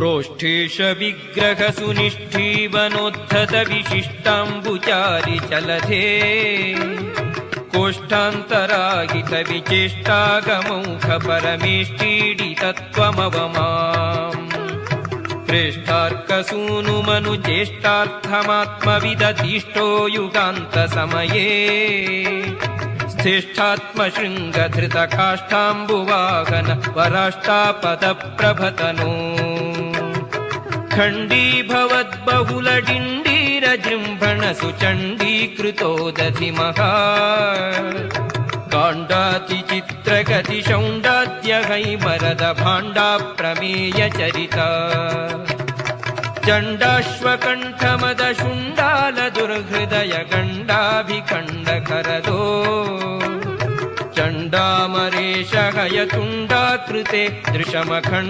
प्रोष्ठेश विग्रह सुनिष्ठीवनोद्धत विशिष्टाम्बुचारि चलधे कोष्ठान्तराहित विचेष्टागमौख परमेष्टीडितत्वमवमाम् प्रेष्ठार्कसूनुमनुचेष्टार्थमात्मविदधिष्ठो युगान्तसमये श्रेष्ठात्मशृङ्गधृतकाष्ठाम्बुवाहन वराष्टापदप्रभतनो खण्डीभवद्बहुलडिण्डीरजृम्भण सुचण्डीकृतो दधिमहा काण्डातिचित्रगतिशौण्डाद्यहैमरद भाण्डाप्रमेयचरिता चण्डाश्वकण्ठमदशुण्डालदुर्हृदय गण्डाभिखण्डकरदो चण्डामरेशहयतुण्डाकृते दृशमखण्ड